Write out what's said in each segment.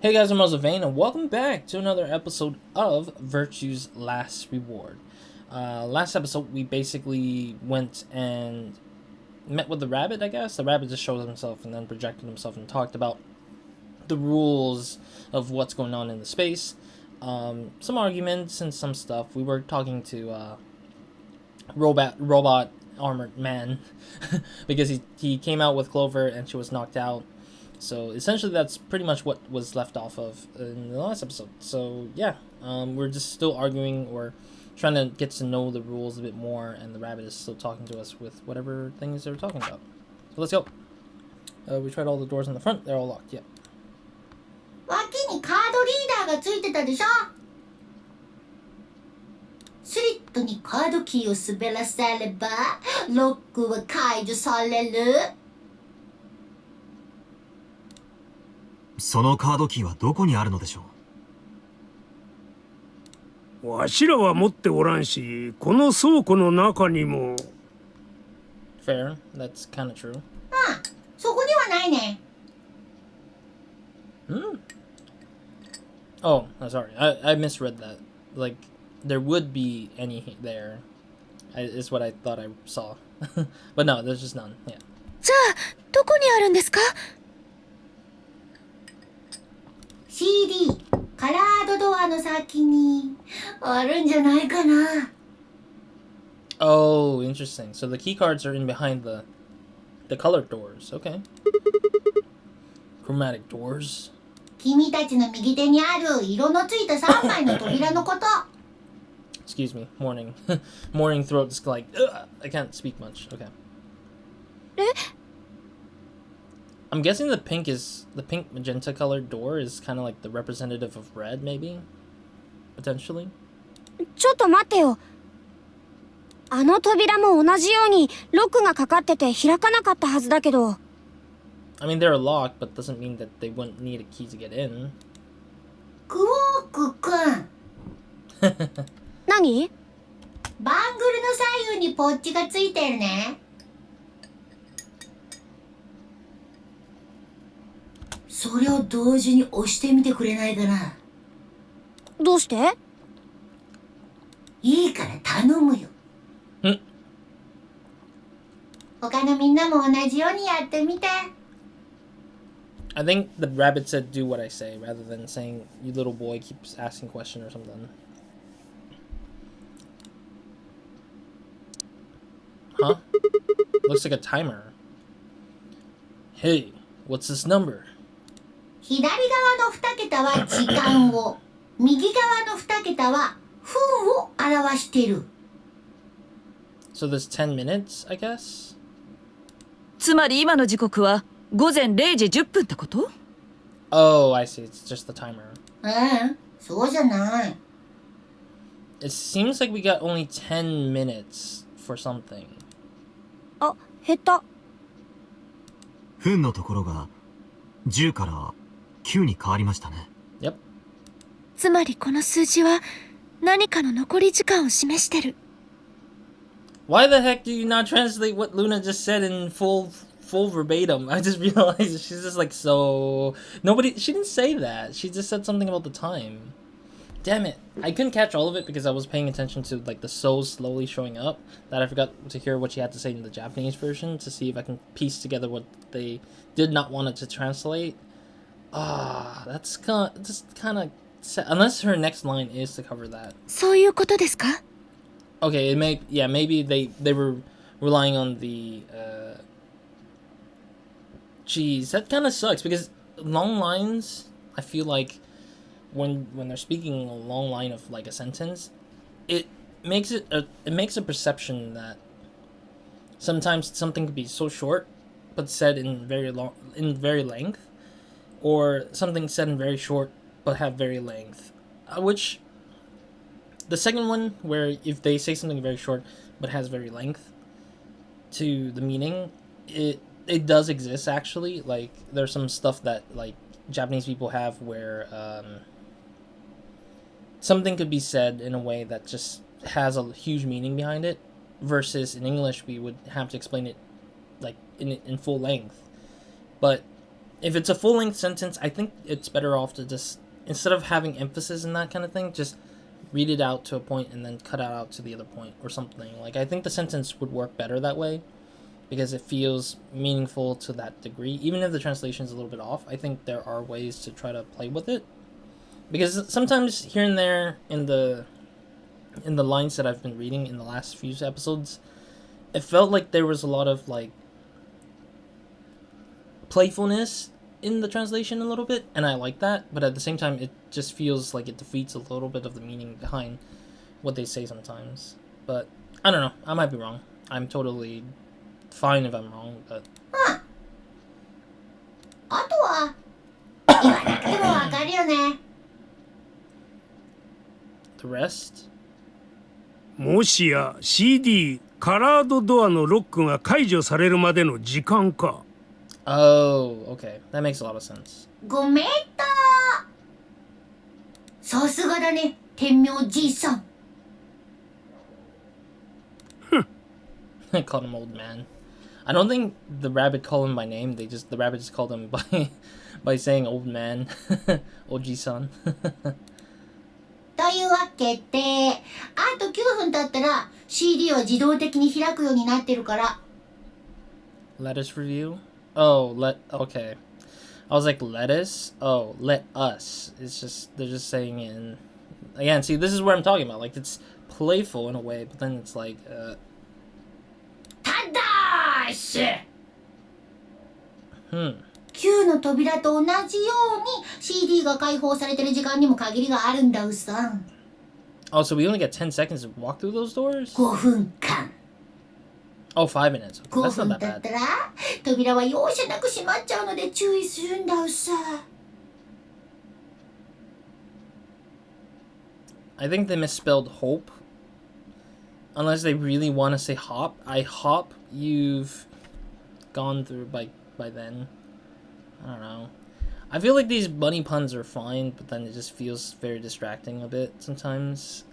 Hey guys, I'm RozaldVane, and welcome back to another episode of Virtue's Last Reward. Last episode, we basically went and met with the rabbit, I guess. The rabbit just showed himself and then projected himself and talked about the rules of what's going on in the space. Some arguments and some stuff. We were talking to robot armored man because he came out with Clover and she was knocked out. So essentially that's pretty much what was left off of in the last episode. So yeah, we're just still arguing or trying to get to know the rules a bit more, and the rabbit is still talking to us with whatever things they're talking about. So let's go. We tried all the doors in the front. They're all locked. Yep. 脇にカードリーダーがついてたでしょ。スリットにカードキーを滑らせればロックは解除される。そのカードキーはどこにあるのでしょう。わしらは持っておらんし、この倉庫の中にも。Fair. That's kind of true. そこにはないね。Oh, sorry. I misread that. Like, there would be any there. Is what I thought I saw. But no, there's just none. Yeah. じゃあ、どこにあるんですか？ CD カラードドアの先にあるんじゃないかな。Oh, interesting. So the key cards are in behind the colored doors. Okay. Chromatic doors. 君たちの右手にある色のついた3枚の扉のこと。Excuse me. Morning. Morning throat's like, I can't speak much. Okay. I'm guessing the pink magenta colored door is kind of like the representative of red, maybe? Potentially? ちょっと待ってよ。あの扉も同じようにロックがかかってて開かなかったはずだけど。I mean, they're locked, but doesn't mean that they wouldn't need a key to get in. クォークくん。何？バングルの左右にポッチがついてるね。それを同時に押してみてくれないかな。どうして？いいから頼むよ。他のみんなも同じようにやってみて。I think the rabbit said do what I say rather than saying you little boy keeps asking question or something. Huh? Looks like a timer. Hey, what's this number? 左側の2桁は時間を、右側の2桁は分を表してる。So there's 10 minutes, I guess? つまり今の時刻は午前0時10分ってこと？ Oh, I see. It's just the timer. そうじゃない。It seems like we got only 10 minutes for something. あ、減った。分のところが10から9に変わりましたね。Yep. つまりこの数字は何かの残り時間を示してる。Why the heck do you not translate what Luna just said in full verbatim? I just realized she's just like so... She didn't say that. She just said something about the time. Damn it. I couldn't catch all of it because I was paying attention to like the souls slowly showing up that I forgot to hear what she had to say in the Japanese version to see if I can piece together what they did not want it to translate. That's kind of sad. Unless her next line is to cover that. そういうことですか？ Okay, maybe they were relying on the Jeez, that kind of sucks because long lines, I feel like when they're speaking a long line of like a sentence, it makes a perception that sometimes something could be so short but said in very length, or something said in very short but have very length, which the second one, where if they say something very short but has very length to the meaning, it does exist actually. Like there's some stuff that like Japanese people have where something could be said in a way that just has a huge meaning behind it, versus in English we would have to explain it like in full length. But if it's a full-length sentence, I think it's better off to just, instead of having emphasis in that kind of thing, just read it out to a point and then cut it out to the other point or something. Like, I think the sentence would work better that way because it feels meaningful to that degree. Even if the translation is a little bit off, I think there are ways to try to play with it. Because sometimes here and there in the lines that I've been reading in the last few episodes, it felt like there was a lot of like playfulness in the translation a little bit, and I like that, but at the same time it just feels like it defeats a little bit of the meaning behind what they say sometimes. But I don't know, I might be wrong. I'm totally fine if I'm wrong, but あとは言わなくてもわかるよね。 the rest? もしや CD カラードドアのロックが解除されるまでの時間か。 Oh, okay, that makes a lot of sense. ごめんと。さすがだね、天明じいさん。I called him old man. I don't think the rabbit called him by name. The rabbit just called him by saying old man, Oji-san. というわけで、あと9分経ったら CD は自動的に開くようになってるから。Lettuce review? Oh, okay. I was like, lettuce? Oh, let us. It's just, they're just saying it in... Again, see, this is what I'm talking about. Like, it's playful in a way, but then it's like, ただーしhmm. 9の扉と同じように CD が開放されてる時間にも限りがあるんだうさん。 Oh, so we only get 10 seconds to walk through those doors? 5分間。 Oh, 5 minutes. Okay, 5 that's 分 not 経 that っ bad. たら扉は容赦なく閉まっちゃうので注意するんだうさ。 I think they misspelled hope. Unless they really want to say hop. I hop you've gone through by then. I don't know. I feel like these bunny puns are fine, but then it just feels very distracting a bit sometimes.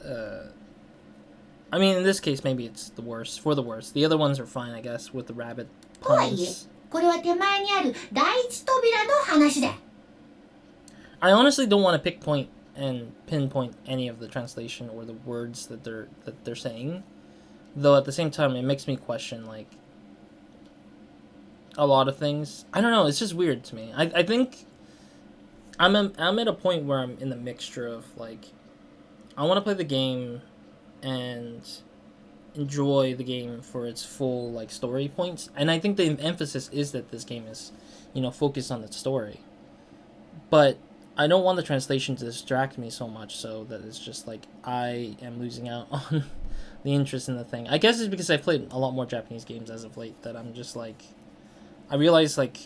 I mean, in this case, maybe it's the worst. For the worst. The other ones are fine, I guess, with the rabbit とはいえ、 puns. これは手前にある第一扉の話だ。 I honestly don't want to pinpoint any of the translation or the words that they're saying. Though at the same time, it makes me question, like, a lot of things. I don't know, it's just weird to me. I think I'm at a point where I'm in the mixture of, like, I want to play the game and enjoy the game for its full, like, story points. And I think the emphasis is that this game is, focused on the story. But I don't want the translation to distract me so much so that it's just, like, I am losing out on the interest in the thing. I guess it's because I've played a lot more Japanese games as of late that I'm just, like, I realize, like,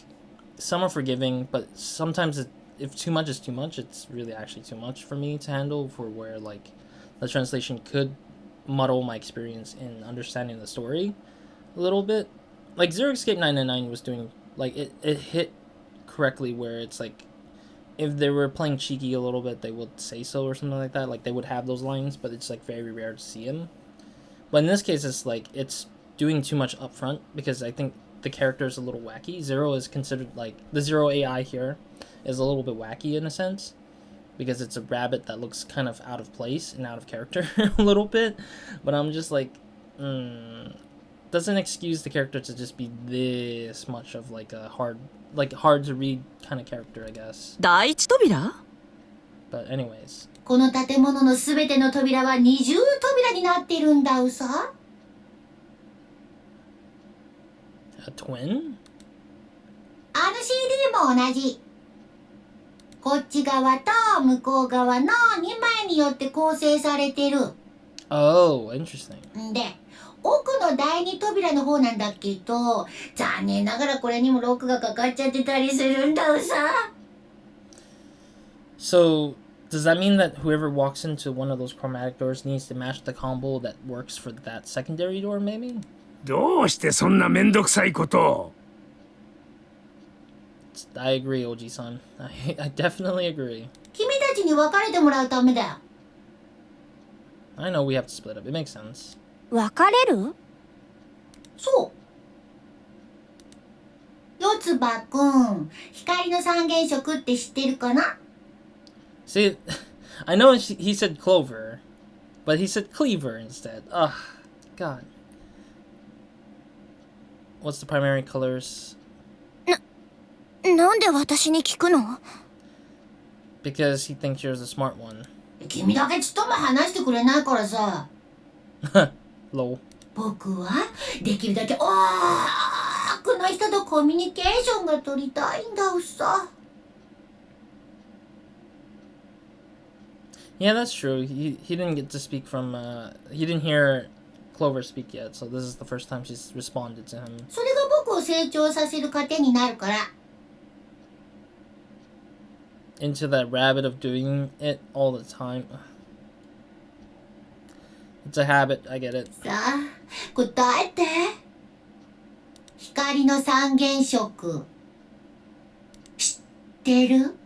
some are forgiving, but sometimes if too much is too much, it's really actually too much for me to handle, for where, like, the translation could muddle my experience in understanding the story a little bit. Like, Zero Escape 999 was doing, like, it hit correctly where it's, like, if they were playing cheeky a little bit, they would say so or something like that. Like, they would have those lines, but it's, like, very rare to see them. But in this case, it's, like, it's doing too much up front, because I think the character is a little wacky. Zero is considered, like, the Zero AI here is a little bit wacky in a sense, because it's a rabbit that looks kind of out of place and out of character a little bit. But I'm just like, doesn't excuse the character to just be this much of, like, a hard to read kind of character, I guess. 第一扉 But anyways. この建物のすべての扉は二重扉になっているんだうさ。 A twin? あの CD も同じ。こっち側と向こう側の2枚によって構成されてる。 Oh, interesting. んで、奥の第二扉の方なんだけど、残念ながらこれにもロックがかかっちゃってたりするんだうさ。 So, does that mean that whoever walks into one of those chromatic doors needs to match the combo that works for that secondary door, maybe? どうしてそんなめんどくさいことを。 I agree, Oji-san. I definitely agree. 君たちに別れてもらうためだよ。 I know we have to split up. It makes sense. 別れる？そう。四つ葉くん、光の三原色って知ってるかな？ See, I know he said clover, but he said cleaver instead. Ugh, God. What's the primary colors? なんで私に聞くの？ Because he thinks you're the smart one. 君だけちっとも話してくれないからさ。Lol. 僕はできるだけ多くの人とコミュニケーションが取りたいんだうさ。Yeah, that's true. He didn't get to speak from he didn't hear Clover speak yet, so this is the first time she's responded to him. それが僕を成長させる糧になるから。Into that rabbit of doing it all the time. It's a habit, I get it. さあ、答えて。光の三原色。知ってる？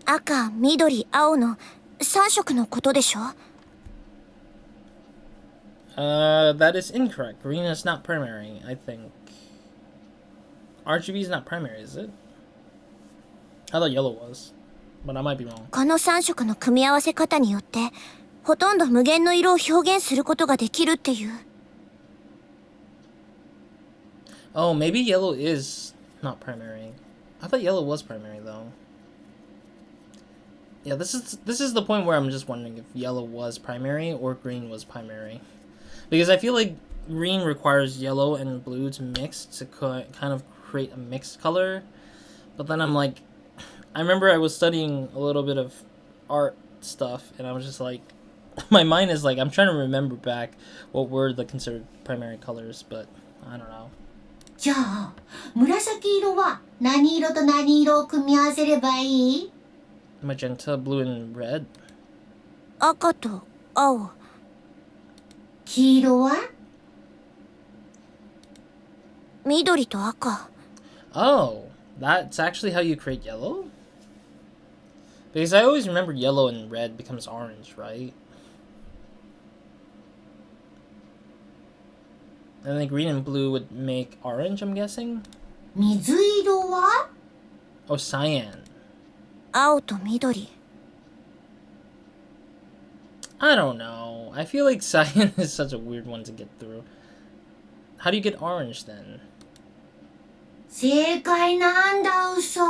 赤、緑、青の3色のことでしょ？ That is incorrect. Green is not primary, I think. RGB is not primary, is it? I thought yellow was, but I might be wrong. この3色の組み合わせ方によってほとんど無限の色を表現することができるっていう。Oh, maybe yellow is not primary. I thought yellow was primary though. Yeah, this is the point where I'm just wondering if yellow was primary or green was primary. Because I feel like green requires yellow and blue to mix to kind of create a mixed color. But then I'm like, I remember I was studying a little bit of art stuff and I was just like, my mind is like, I'm trying to remember back what were the considered primary colors, but I don't know. じゃあ、紫色は何色と何色を組み合わせればいい？ Magenta, blue, and red. 赤と青。黄色は？緑と赤。 Oh, that's actually how you create yellow? Because I always remember yellow and red becomes orange, right? And then green and blue would make orange, I'm guessing? 水色は？ Oh, cyan. 青と緑。 I don't know. I feel like cyan is such a weird one to get through. How do you get orange then? 正解なんだうそ。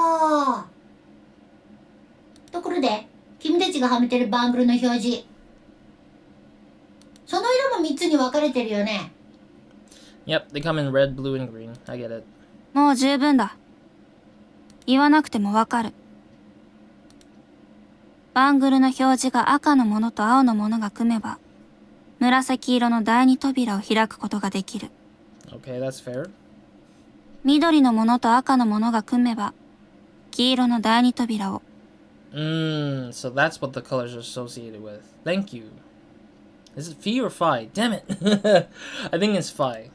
ところで、君たちがはめてるバングルの表示。その色も3つに分かれてるよね。Yep, they come in red, blue, and green. I get it. もう十分だ。言わなくてもわかる。バングルの表示が赤のものと青のものが組めば、紫色の第二扉を開くことができる。Okay, that's fair. 緑のものと赤のものが組めば、黄色の第二扉を。So that's what the colors are associated with. Thank you. Is it Phi or Phi? Damn it. I think it's Phi.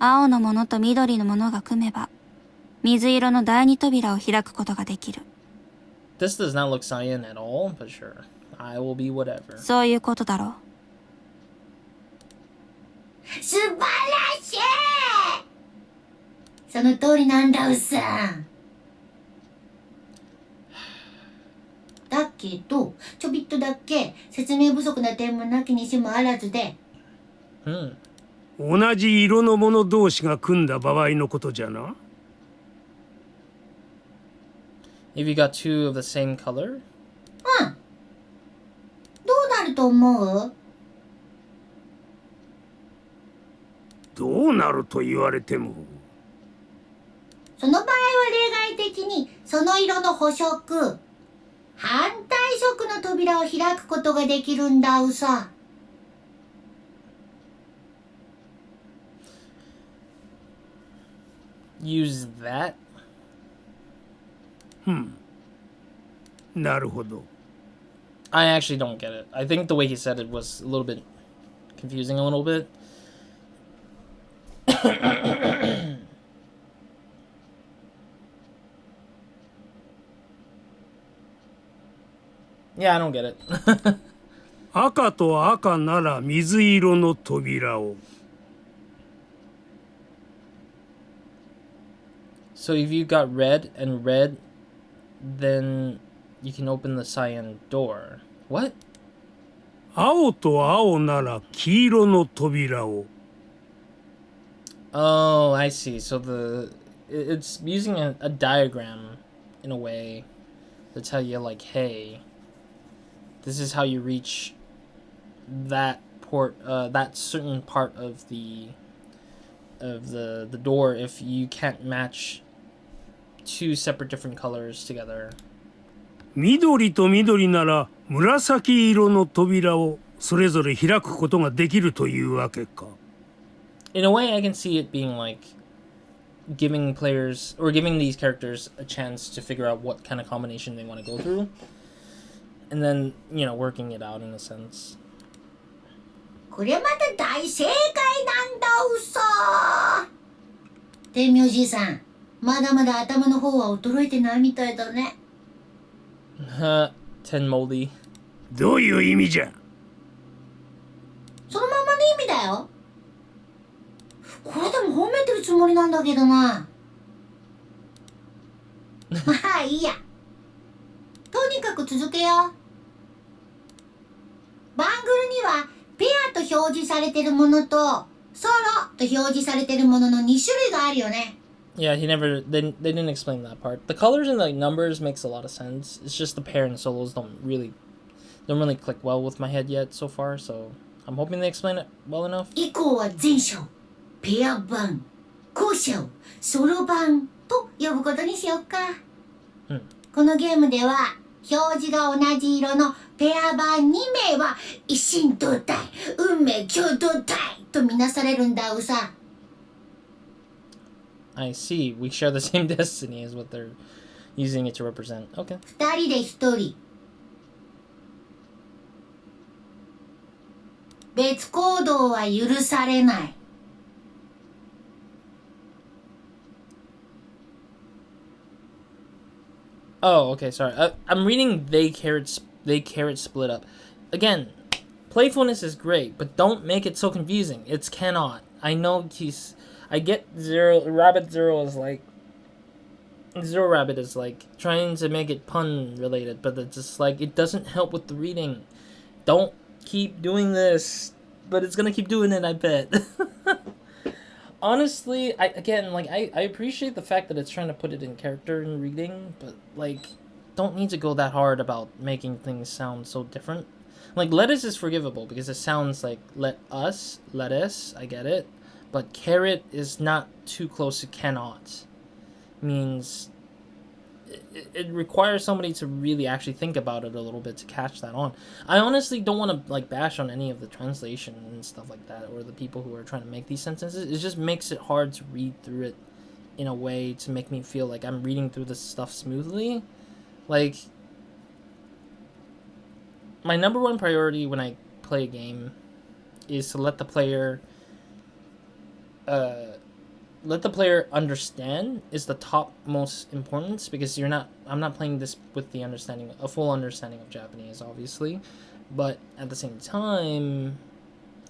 青のものと緑のものが組めば、水色の第二扉を開くことができる。This does not look cyan at all, but sure. I will be whatever. そういうことだろう。素晴らしい！その通りなんだうさん。だけど、ちょびっとだけ説明不足な点もなきにしもあらずで。同じ色のもの同士が組んだ場合のことじゃな。If you got two of the same color? うん。どうなると思う？どうなると言われても。その場合は例外的にその色の補色、反対色の扉を開くことができるんだうさ。Use that? なるほど。I actually don't get it. I think the way he said it was a little bit confusing a little bit. Yeah, I don't get it. 赤と赤なら水色の扉を。So if you got red and red, then you can open the cyan door. What? 青と青なら黄色の扉を。Oh, I see. So it's using a diagram in a way to tell you like, hey, this is how you reach that that certain part of the door if you can't match two separate different colors together. 緑と緑なら紫色の扉をそれぞれ開くことができるというわけか。In a way, I can see it being like giving players or giving these characters a chance to figure out what kind of combination they want to go through, and then working it out in a sense. これまた大正解なんだうさ。天明じいさん、まだまだ頭の方は衰えてないみたいだね。Ten moldy. どういう意味じゃ。そのままの意味だよ。これでも褒めてるつもりなんだけどな。まあいいや。とにかく続けよう。バングルにはペアと表示されてるものとソロと表示されてるものの2種類があるよね。Yeah, they didn't explain that part. The colors and the numbers makes a lot of sense. It's just the pair and solos don't really click well with my head yet so far, so I'm hoping they explain it well enough. 以降は全章、ペア版、後章、ソロ版と呼ぶことにしようか。このゲームでは表示が同じ色のペア版2名は一心同体、運命共同体とみなされるんだうさ。I see. We share the same destiny is what they're using it to represent. Okay. 2人で1人。別行動は許されない。Oh, okay, sorry. I'm reading they carrot split up. Again, playfulness is great, but don't make it so confusing. It's cannot. I know I get Zero Rabbit is like trying to make it pun related, but it's just like it doesn't help with the reading. Don't keep doing this, but it's gonna keep doing it, I bet. Honestly, I appreciate the fact that it's trying to put it in character in reading, but like don't need to go that hard about making things sound so different. Like lettuce is forgivable because it sounds like lettuce, I get it. But carrot is not too close to cannot. Means it requires somebody to really actually think about it a little bit to catch that on. I honestly don't want to like bash on any of the translation and stuff like that or the people who are trying to make these sentences. It just makes it hard to read through it in a way to make me feel like I'm reading through this stuff smoothly. Like my number one priority when I play a game is to let the player understand is the top most importance because I'm not playing this with a full understanding of Japanese, obviously, but at the same time,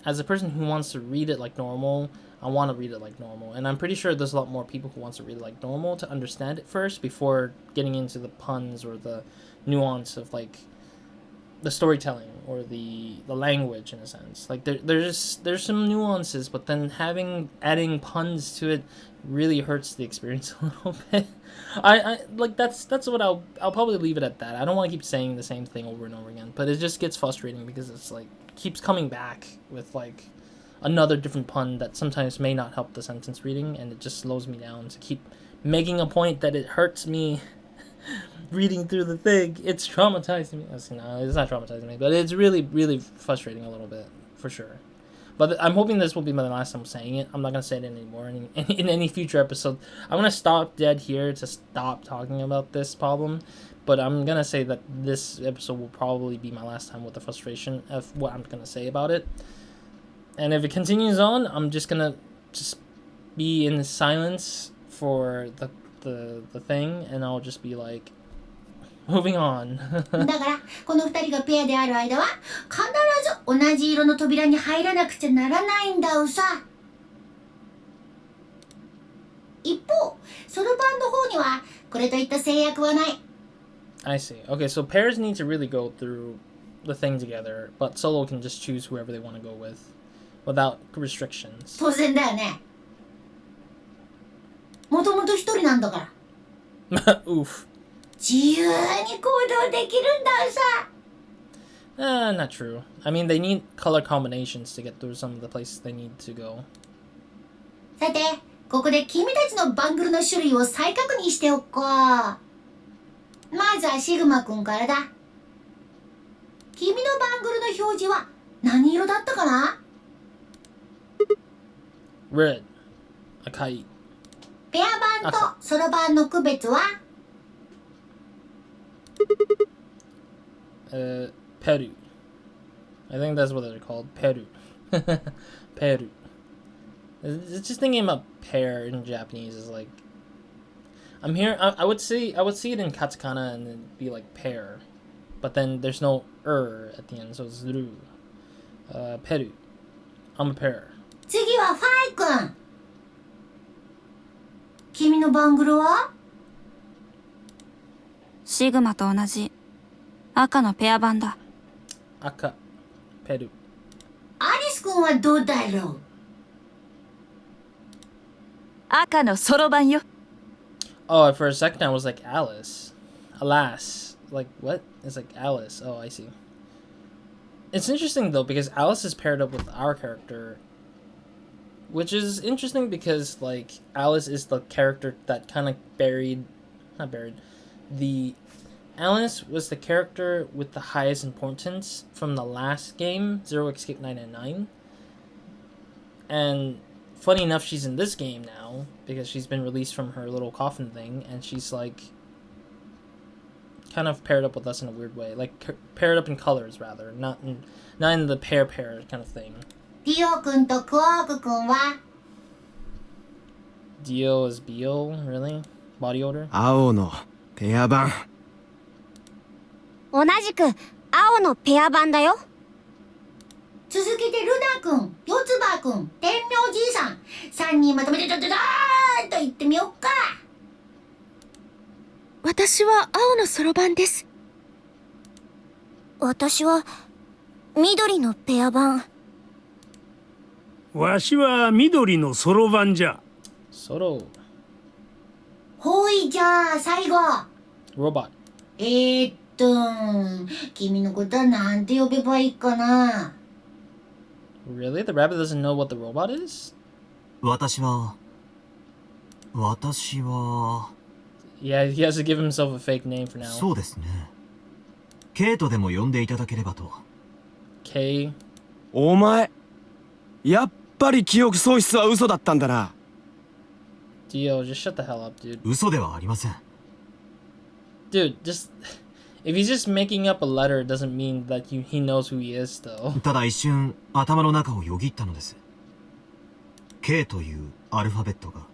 as a person who wants to read it like normal, I want to read it like normal, and I'm pretty sure there's a lot more people who wants to read it like normal to understand it first before getting into the puns or the nuance of like the storytelling or the language in a sense. Like there's some nuances, but then adding puns to it really hurts the experience a little bit. I like that's what I'll probably leave it at that. I don't want to keep saying the same thing over and over again, but it just gets frustrating because it's like keeps coming back with like another different pun that sometimes may not help the sentence reading, and it just slows me down to keep making a point that it hurts me reading through the thing. It's traumatizing me. No, it's not traumatizing me, but it's really, really frustrating a little bit, for sure. But I'm hoping this will be my last time saying it. I'm not going to say it anymore in any future episode. I'm going to stop dead here to stop talking about this problem, but I'm going to say that this episode will probably be my last time with the frustration of what I'm going to say about it. And if it continues on, I'm just going to be in silence for the thing, and I'll just be like, moving on. だからこの2人がペアである間は必ず同じ色の扉に入らなくちゃならないんだうさ。一方、ソロ版の方にはこれといった制約はない。I see. Okay, so pairs need to really go through the thing together, but solo can just choose whoever they want to go with without restrictions. 当然だよね。もともと一人なんだから。Oof. 自由に行動できるんださ。Not true. I mean, they need color combinations to get through some of the places they need to go. さて、ここで君たちのバングルの種類を再確認しておこう。まずはシグマくんからだ。君のバングルの表示は何色だったかな？ Red. Akai. ペア版とソロ版の区別は？ Peru. I think that's what they're called. Peru. Peru. It's just thinking about pear in Japanese is like I'm here I would see it in katakana and it'd be like pear. But then there's no at the end, so it's ru. Peru. I'm a pear. 次はファイ君。君のバングルは？シグマと同じ赤のペア版だ。Aka. Peru. アリス君はどうだろう？赤のソロ版よ。 Oh, for a second I was like Alice. Alas. Like, what? It's like Alice. Oh, I see. It's interesting, though, because Alice is paired up with our character. Which is interesting because, like, Alice is the character that kind of Alice was the character with the highest importance from the last game, Zero Escape 999. And funny enough, she's in this game now because she's been released from her little coffin thing, and she's like kind of paired up with us in a weird way, like paired up in colors rather, not in the pair kind of thing. ディオ君とクオーク君は？ Dio is Bio, really? Body odor? 青のペア版。同じく青のペア版だよ。続けてルナ君、四つ葉君、天明じいさん、3人まとめてドドドーンと言ってみよっか。私は青のソロ版です。私は緑のペア版。わしは緑のソロ版じゃ。Soro. ほいじゃあ最後。 Robot. 君のことはなんて呼べばいいかな。 Really? The rabbit doesn't know what the robot is? 私は Yeah, he has to give himself a fake name for now. そうですね。ケイトでも呼んでいただければと。K. お前、やっぱり記憶喪失は嘘だったんだな。Dio, just shut the hell up, dude. 嘘ではありません。Dude, just... If he's just making up a letter, it doesn't mean that he knows who he is, though. ただ一瞬頭の中をよぎったのです。K というアルファベットが。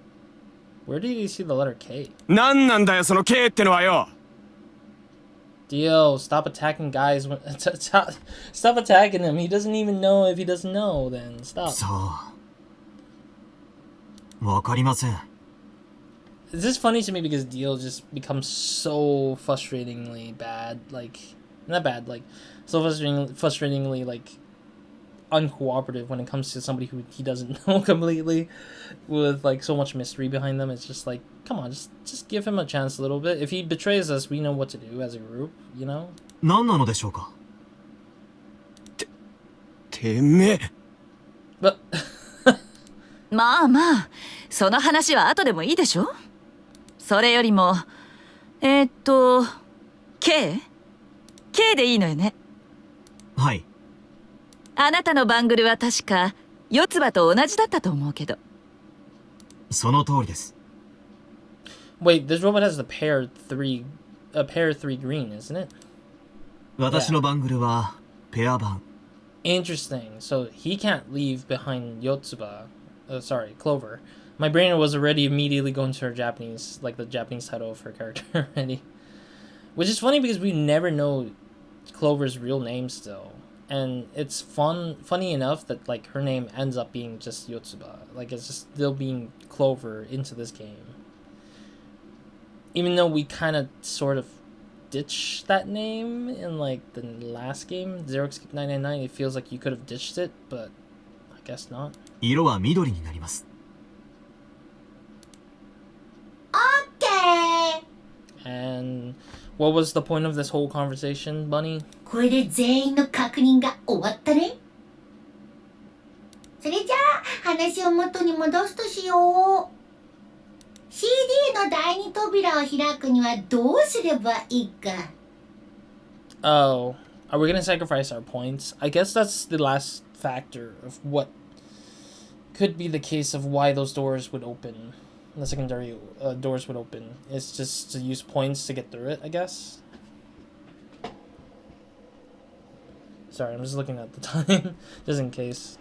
Where did he see the letter K? なんなんだよその K ってのはよ。Dio, stop attacking guys. Stop attacking him. He doesn't even know if he doesn't know, then stop. さあ。わかりません。It's just funny to me because Dio just becomes so frustratingly bad. Like, not bad, like, so frustratingly, like, uncooperative when it comes to somebody who he doesn't know completely, with like so much mystery behind them. It's just like, come on, just give him a chance a little bit. If he betrays us, we know what to do as a group, you know? 何なのでしょうか。てめえ。But まあまあ、その話は後でもいいでしょ。それよりも、K？ K でいいのよね。はい。あなたのバングルは確か四つ葉と同じだったと思うけど。その通りです。wait, this robot has a pair 3 green, isn't it? 私のバングルはペア版。Interesting. So he can't leave behind Yotsuba. Clover. My brain was already immediately going to her Japanese, like the Japanese title of her character already. Which is funny because we never know Clover's real name still. And it's funny enough that like her name ends up being just Yotsuba. Like it's just still being Clover into this game. Even though we kind of sort of ditched that name in like the last game, Zero Escape 999, it feels like you could have ditched it, but I guess not. 色は緑になります。OK! And what was the point of this whole conversation, Bunny? これで全員の確認が終わったね。それじゃあ話を元に戻すとしよう。CD の第二扉を開くにはどうすればいいか。Oh, are we gonna sacrifice our points? I guess that's the last factor of what could be the case of why those doors would open. The secondary doors would open. It's just to use points to get through it, I guess. Sorry, I'm just looking at the time, just in case.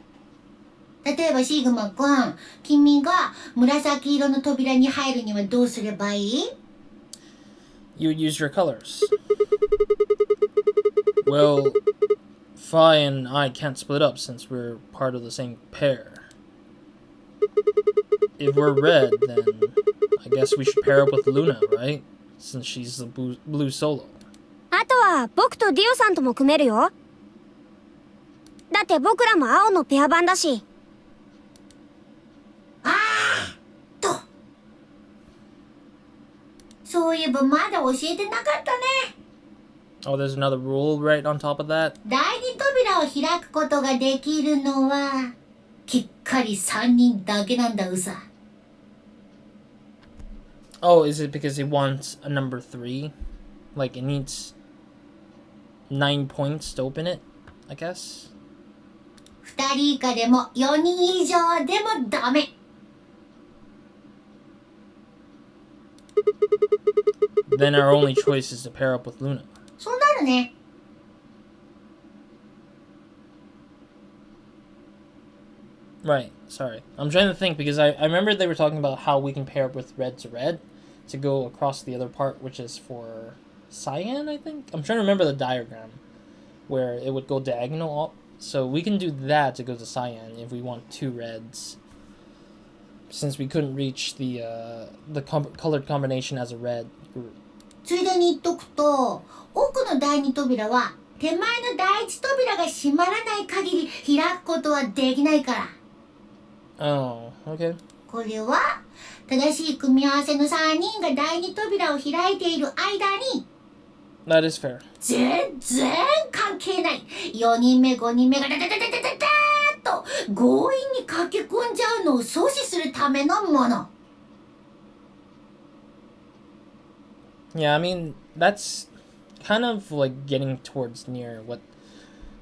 例えばシグマくん、君が紫色の扉に入るにはどうすればいい？ You would use your colors. Well, Phi and I can't split up since we're part of the same pair. If we're red, then I guess we should pair up with Luna, right? Since she's the blue solo. あとは僕とディオさんとも組めるよ。だって僕らも青のペア版だし。そういえばまだ教えてなかったね。Oh, there's another rule right on top of that? 第二扉を開くことができるのはきっかり3人だけなんだうさ。Oh, is it because it wants a number 3? Like it needs 9 points to open it, I guess? 2人以下でも4人以上でもダメ。Then our only choice is to pair up with Luna. そうなるね。Right, sorry. I'm trying to think because I remember they were talking about how we can pair up with red to go across the other part, which is for cyan, I think? I'm trying to remember the diagram where it would go diagonal up. So we can do that to go to cyan if we want 2 reds. Since we couldn't reach the colored combination as a red group. ついでに言っとくと、奥の第二扉は手前の第一扉が閉まらない限り開くことはできないから。Oh, okay. これは正しい組み合わせの3人が第二扉を開いている間に That is fair. 全然関係ない4人目5人目がダダダダダダダーッと強引に駆け込んじゃうのを阻止するためのもの。Yeah, I mean, that's kind of like getting towards near what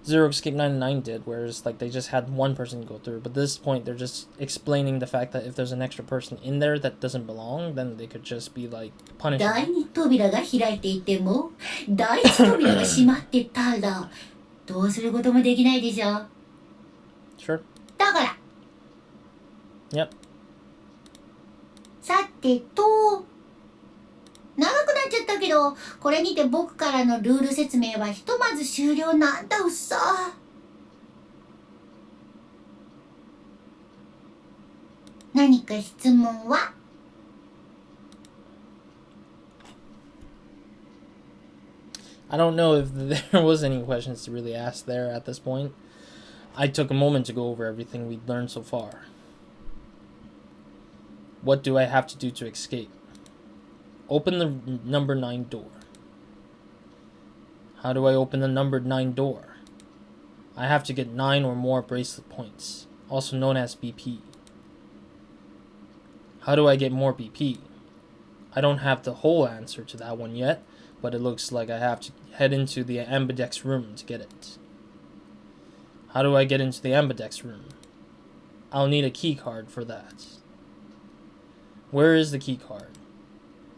Zero Escape 99 did, whereas like they just had one person go through. But at this point, they're just explaining the fact that if there's an extra person in there that doesn't belong, then they could just be like punished. 第二扉が開いていても第一扉が閉まってたらどうすることもできないでしょ。 Sure. だから。 Yep. さてと長くなっちゃったけどこれにて僕からのルール説明はひとまず終了なんだうっさ。何か質問は？ I don't know if there was any questions to really ask there at this point. I took a moment to go over everything we'd learned so far. What do I have to do to escape? Open the number 9 door. How do I open the numbered 9 door? I have to get 9 or more bracelet points, also known as BP. How do I get more BP? I don't have the whole answer to that one yet, but it looks like I have to head into the ambidex room to get it. How do I get into the ambidex room? I'll need a key card for that. Where is the key card?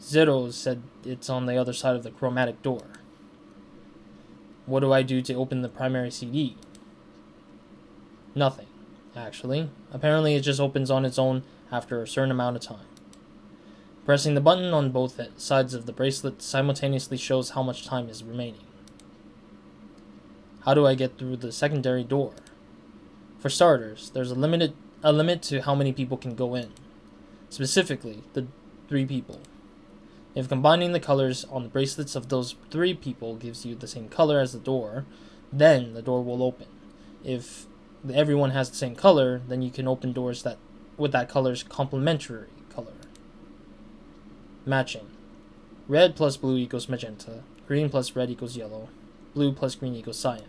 Zero said it's on the other side of the chromatic door. What do I do to open the primary CD? Nothing, actually. Apparently it just opens on its own after a certain amount of time. Pressing the button on both sides of the bracelet simultaneously shows how much time is remaining. How do I get through the secondary door? For starters, there's a limit to how many people can go in. Specifically, the 3 people. If combining the colors on the bracelets of those 3 people gives you the same color as the door, then the door will open. If everyone has the same color, then you can open doors with that color's complementary color. Matching. Red plus blue equals magenta. Green plus red equals yellow. Blue plus green equals cyan.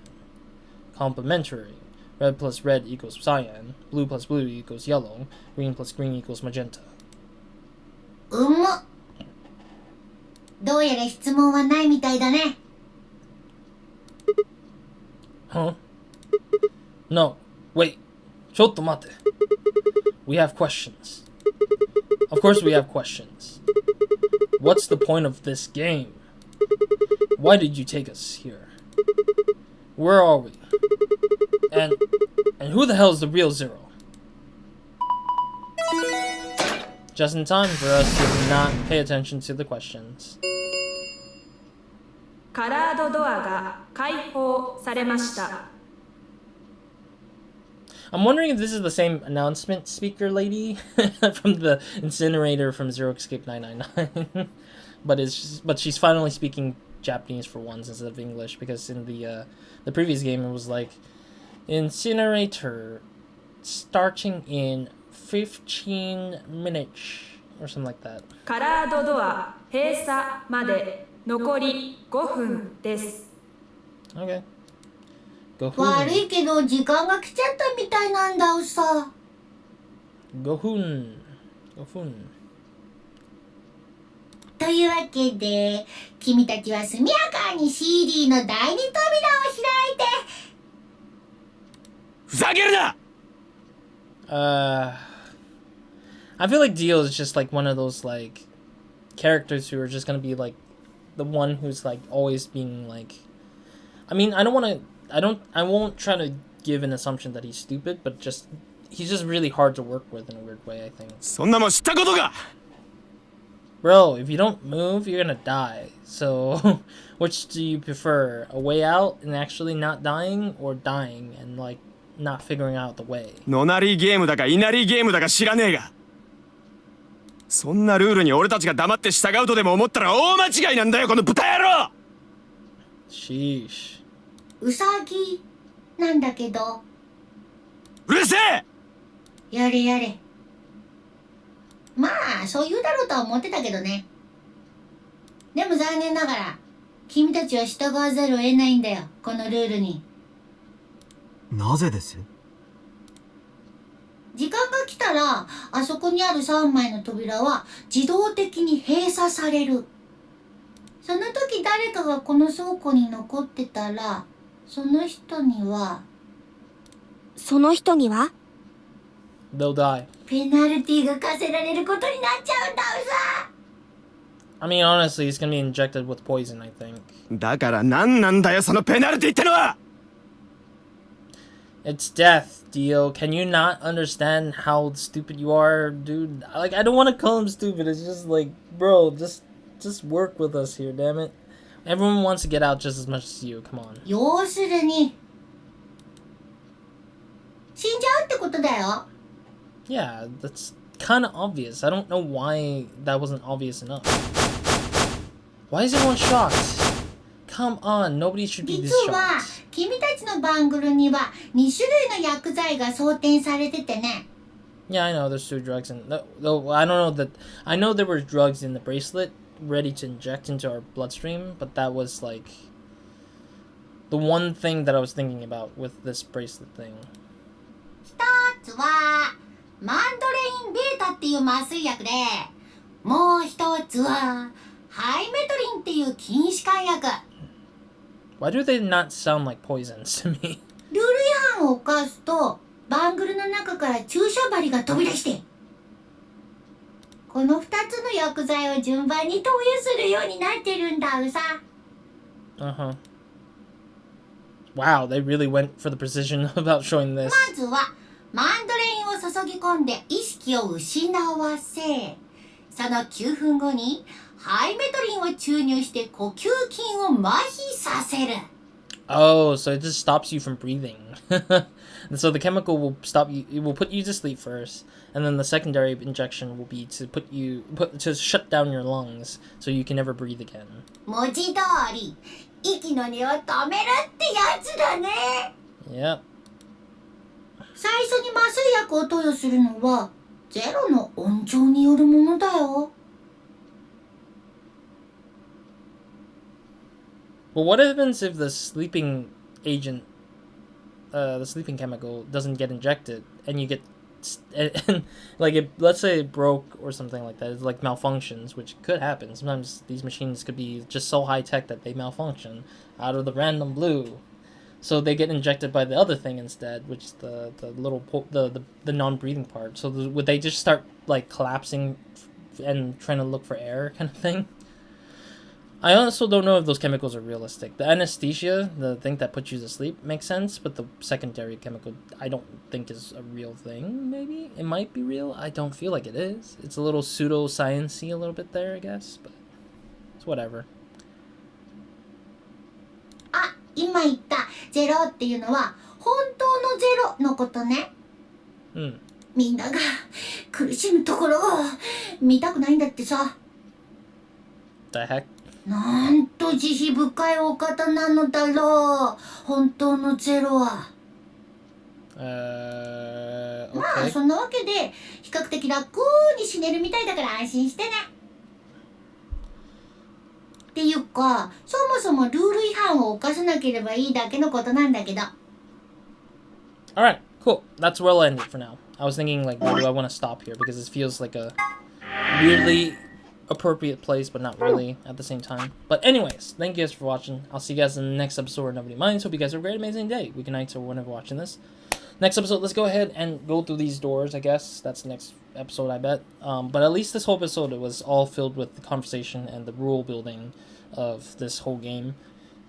Complementary. Red plus red equals cyan. Blue plus blue equals yellow. Green plus green equals magenta. どうやら質問はないみたいだね。Huh? No. Wait. ちょっと待って。We have questions. Of course we have questions. What's the point of this game? Why did you take us here? Where are we? And who the hell is the real Zero? Just in time for us to not pay attention to the questions. カラードドアが開放されました。I'm wondering if this is the same announcement speaker lady from the incinerator from Zero Escape 999. but she's finally speaking Japanese for once instead of English, because in the previous game it was like incinerator starting in 15 minutes or something like that. カラードドア閉鎖まで残り5分です。 Okay. 悪いけど時間が来ちゃったみたいなんだうさ。5分。というわけで、君たちは速やかに CD の第2扉を開いて。ふざけるな! I feel like Dio is just like one of those like characters who are just gonna be like the one who's like always being like, I mean, I won't try to give an assumption that he's stupid, but he's just really hard to work with in a weird way, I think. そんなもん知ったことか! Bro, if you don't move, you're gonna die. So, which do you prefer? A way out and actually not dying, or dying and like not figuring out the way? のなりゲームだかいなりゲームだか知らねえが。そんなルールに俺たちが黙って従うとでも思ったら大間違いなんだよ、この豚野郎! Sheesh. うさぎなんだけど。うるせえ! やれやれ。まあそう言うだろうとは思ってたけどね。でも残念ながら君たちは従わざるを得ないんだよ、このルールに。なぜです？時間が来たらあそこにある3枚の扉は自動的に閉鎖される。その時誰かがこの倉庫に残ってたら、その人には They'll die. ペナルティが課せられることになっちゃうんだうさ。 I mean, honestly, he's gonna be injected with poison, I think. だから何なんだよ、そのペナルティってのは! It's death, Dio. Can you not understand how stupid you are, dude? Like, I don't want to call him stupid. It's just like, bro, just work with us here, damn it. Everyone wants to get out just as much as you. Come on. 要するに死んじゃうってことだよ。 Yeah, that's kind of obvious. I don't know why that wasn't obvious enough. Why is everyone shocked? Come on, nobody should be this 実は shocked. 君たちのバングルには2種類の薬剤が装填されててね。 Yeah, I know there's 2 drugs in. Though I don't know that. I know there were drugs in the bracelet ready to inject into our bloodstream, but that was like the one thing that I was thinking about with this bracelet thing. 一つはマンドレインベータっていう麻酔薬で、もう一つはハイメトリンっていう筋弛緩薬。 Why do they not sound like poisons to me? ルール違反を犯すとバングルの中から注射針が飛び出して、この2つの薬剤を順番に投与するようになってるんだうさ。 Uh-huh. Wow, they really went for the precision about showing this. まずはマンドレインを注ぎ込んで意識を失わせ、その9分後にハイメトリンを注入して呼吸筋を麻痺させる。Oh, so it just stops you from breathing. And so the chemical will stop you. It will put you to sleep first, and then the secondary injection will be to to shut down your lungs so you can never breathe again. 文字通り、息の根を止めるってやつだね。Yep. 最初に麻酔薬を投与するのはゼロの音調によるものだよ。Well, what happens if the sleeping agent, the sleeping chemical, doesn't get injected, and you get, and like let's say it broke or something like that, it like malfunctions, which could happen. Sometimes these machines could be just so high tech that they malfunction out of the random blue, so they get injected by the other thing instead, which is the little the non-breathing part. So would they just start like collapsing and trying to look for air kind of thing? I also don't know if those chemicals are realistic. The anesthesia, the thing that puts you to sleep, makes sense, but the secondary chemical, I don't think is a real thing, maybe? It might be real. I don't feel like it is. It's a little pseudo-science-y a little bit there, I guess, but it's whatever. あ、今言ったゼロっていうのは本当のゼロのことね。みんなが苦しむところを見たくないんだってさ。The heck? なんと慈悲深いお方なのだろう、本当のゼロは。Okay. まあそんなわけで比較的楽に死ねるみたいだから安心してね。っていうか、そもそもルール違反を犯さなければいいだけのことなんだけど。Alright, cool. That's where I'll end it for now. I was thinking, like, do I want to stop here? Because this feels like a weirdly appropriate place, but not really at the same time. But anyways, thank you guys for watching. I'll see you guys in the next episode of Nobody Minds. Hope you guys have a great, amazing day, weekend, nights, or whenever watching this. Next episode, let's go ahead and go through these doors, I guess. That's the next episode, I bet. But at least this whole episode, it was all filled with the conversation and the rule building of this whole game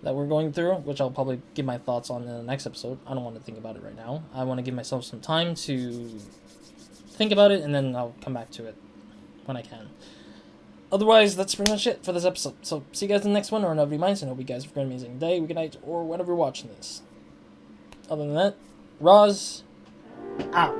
that we're going through, which I'll probably give my thoughts on in the next episode. I don't want to think about it right now. I want to give myself some time to think about it, and then I'll come back to it when I can. Otherwise, that's pretty much it for this episode. So, see you guys in the next one, or Nobody Minds, and hope you guys have a great, amazing day, weekend, night, or whenever you're watching this. Other than that, Roz, out.